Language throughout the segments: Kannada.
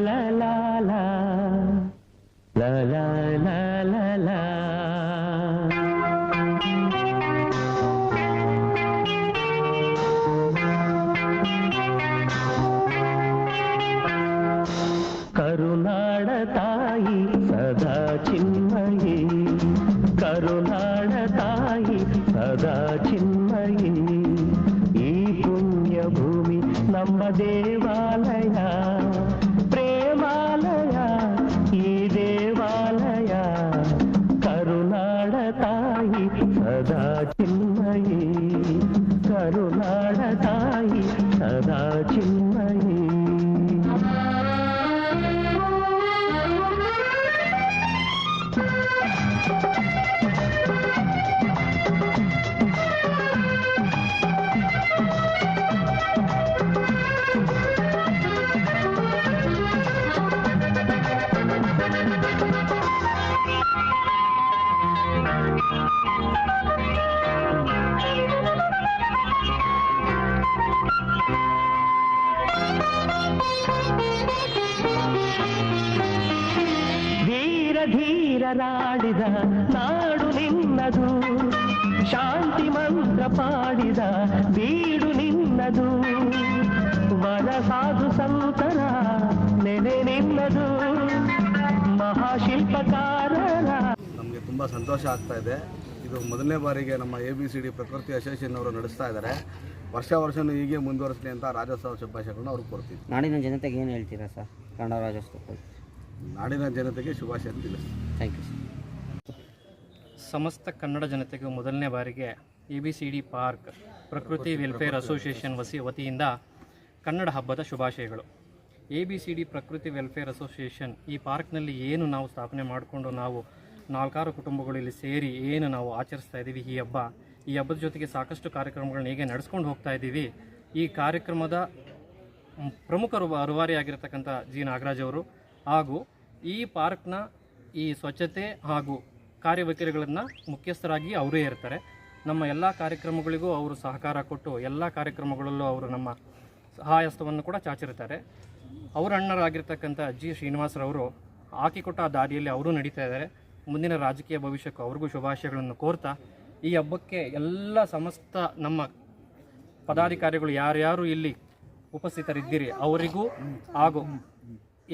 la la la la la la la la. ಕರುನಾಡ ತಾಯಿ ಸದಾ ಚಿನ್ಮಯಿ, ಕರುನಾಡ ತಾಯಿ ಸದಾ ಚಿನ್ಮಯಿ. ಈ ಪುಣ್ಯ ಭೂಮಿ ನಮ್ಮ ದೇವಾಲಯ, ಪ್ರೇಮಾಲಯ ಈ ದೇವಾಲಯ. ಕರುನಾಡ ತಾಯಿ ಸದಾ ಚಿನ್ಮಯಿ, ಕರುನಾಡ ತಾಯಿ ಸದಾ ಚಿನ್ಮಯಿ. ಧೀರ ಧೀರರಾಡಿದ ನಾಡು ನಿನ್ನದು, ಶಾಂತಿ ಮಂತ್ರ ಪಾಡಿದ ಬೀಡು ನಿನ್ನದು. ವರ ಸಾಧು ಸಂತರ ನೆನೆ ನಿನ್ನದು, ಮಹಾಶಿಲ್ಪಕಾರರ. ನಮಗೆ ತುಂಬ ಸಂತೋಷ ಆಗ್ತಾ ಇದೆ. ಇದು ಮೊದಲನೇ ಬಾರಿಗೆ ನಮ್ಮ ABCD ಪ್ರಕೃತಿ ಅಸೋಸಿಯೇಷನ್ ಅವರು ನಡೆಸ್ತಾ ಇದ್ದಾರೆ. ವರ್ಷನೂ ಹೀಗೆ ಮುಂದುವರಿಸಲಿ ಅಂತ ರಾಜ್ಯೋತ್ಸವ ಶುಭಾಶಯಗಳನ್ನ ಅವ್ರಿಗೆ ಕೊಡ್ತೀವಿ. ನಾಡಿನ ಜನತೆಗೆ ಏನು ಹೇಳ್ತೀರಾ ಸರ್ ಕನ್ನಡ ರಾಜ್ಯೋತ್ಸವ? ನಾಡಿನ ಜನತೆಗೆ ಶುಭಾಶಯ ತಿಳಿಸಿ. Thank you. ಸಮಸ್ತ ಕನ್ನಡ ಜನತೆಗೂ ಮೊದಲನೇ ಬಾರಿಗೆ ABCD ಪಾರ್ಕ್ ಪ್ರಕೃತಿ ವೆಲ್ಫೇರ್ ಅಸೋಸಿಯೇಷನ್ ವತಿಯಿಂದ ಕನ್ನಡ ಹಬ್ಬದ ಶುಭಾಶಯಗಳು. ABCD ಪ್ರಕೃತಿ ವೆಲ್ಫೇರ್ ಅಸೋಸಿಯೇಷನ್ ಈ ಪಾರ್ಕ್ನಲ್ಲಿ ಏನು ನಾವು ಸ್ಥಾಪನೆ ಮಾಡಿಕೊಂಡು ನಾವು 4 ಕುಟುಂಬಗಳು ಇಲ್ಲಿ ಸೇರಿ ಏನು ನಾವು ಆಚರಿಸ್ತಾ ಇದ್ದೀವಿ ಈ ಹಬ್ಬದ ಜೊತೆಗೆ ಸಾಕಷ್ಟು ಕಾರ್ಯಕ್ರಮಗಳನ್ನ ಹೇಗೆ ನಡೆಸ್ಕೊಂಡು ಹೋಗ್ತಾ ಇದ್ದೀವಿ. ಈ ಕಾರ್ಯಕ್ರಮದ ಪ್ರಮುಖ ರೂವಾರಿಯಾಗಿರ್ತಕ್ಕಂಥ G. ನಾಗರಾಜ್ ಅವರು ಹಾಗೂ ಈ ಪಾರ್ಕ್ನ ಈ ಸ್ವಚ್ಛತೆ ಹಾಗೂ ಕಾರ್ಯವೈಖರಿಗಳನ್ನು ಮುಖ್ಯಸ್ಥರಾಗಿ ಅವರೇ ಇರ್ತಾರೆ. ನಮ್ಮ ಎಲ್ಲ ಕಾರ್ಯಕ್ರಮಗಳಿಗೂ ಅವರು ಸಹಕಾರ ಕೊಟ್ಟು ಎಲ್ಲ ಕಾರ್ಯಕ್ರಮಗಳಲ್ಲೂ ಅವರು ನಮ್ಮ ಸಹಾಯಸ್ತವನ್ನು ಕೂಡ ಚಾಚಿರ್ತಾರೆ. ಅವರ ಅಣ್ಣರಾಗಿರ್ತಕ್ಕಂಥ G. ಶ್ರೀನಿವಾಸರವರು ಹಾಕಿಕೊಟ್ಟ ದಾರಿಯಲ್ಲಿ ಅವರು ನಡೀತಾ ಇದ್ದಾರೆ. ಮುಂದಿನ ರಾಜಕೀಯ ಭವಿಷ್ಯಕ್ಕೂ ಅವ್ರಿಗೂ ಶುಭಾಶಯಗಳನ್ನು ಕೋರ್ತಾ ಈ ಹಬ್ಬಕ್ಕೆ ಎಲ್ಲ ಸಮಸ್ತ ನಮ್ಮ ಪದಾಧಿಕಾರಿಗಳು ಯಾರ್ಯಾರು ಇಲ್ಲಿ ಉಪಸ್ಥಿತರಿದ್ದೀರಿ ಅವರಿಗೂ ಹಾಗೂ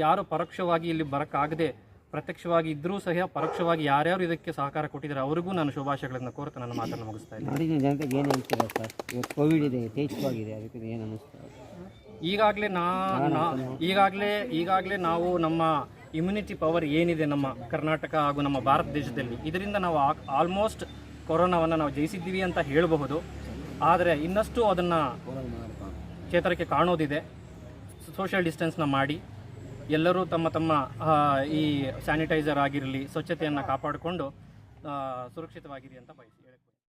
ಯಾರು ಪರೋಕ್ಷವಾಗಿ ಇಲ್ಲಿ ಬರೋಕ್ಕಾಗದೆ ಪ್ರತ್ಯಕ್ಷವಾಗಿ ಇದ್ದರೂ ಸಹ ಪರೋಕ್ಷವಾಗಿ ಯಾರ್ಯಾರು ಇದಕ್ಕೆ ಸಹಕಾರ ಕೊಟ್ಟಿದ್ದಾರೆ ಅವರಿಗೂ ನಾನು ಶುಭಾಶಯಗಳನ್ನು ಕೋರ್ತಾ ನನ್ನ ಮಾತನ್ನು ಮುಗಿಸ್ತಾ ಇದ್ದೀನಿ. ನಾಡಿನ ಜನತೆಗೆ ಏನು ಹೇಳ್ತೀರಾ ಸರ್? ಇವತ್ತು ಕೋವಿಡ್ ಇದೆ, ಯಥೇಚ್ಛವಾಗಿದೆ, ಅದಕ್ಕೆ ಏನು ಅನ್ನಿಸ್ತಾರೆ? ಈಗಾಗಲೇ ನಾವು ನಮ್ಮ ಇಮ್ಯುನಿಟಿ ಪವರ್ ಏನಿದೆ ನಮ್ಮ ಕರ್ನಾಟಕ ಹಾಗೂ ನಮ್ಮ ಭಾರತ ದೇಶದಲ್ಲಿ, ಇದರಿಂದ ನಾವು ಆಲ್ಮೋಸ್ಟ್ ಕೊರೋನಾವನ್ನು ನಾವು ಜಯಿಸಿದ್ದೀವಿ ಅಂತ ಹೇಳಬಹುದು. ಆದರೆ ಇನ್ನಷ್ಟು ಅದನ್ನು ಚೇತರಿಕೆ ಕಾಣೋದಿದೆ. ಸೋಷಿಯಲ್ ಡಿಸ್ಟೆನ್ಸ್ನ ಮಾಡಿ ಎಲ್ಲರೂ ತಮ್ಮ ಈ ಸ್ಯಾನಿಟೈಸರ್ ಆಗಿರಲಿ ಸ್ವಚ್ಛತೆಯನ್ನು ಕಾಪಾಡಿಕೊಂಡು ಸುರಕ್ಷಿತವಾಗಿರಿ ಅಂತ ಬಯಸಿ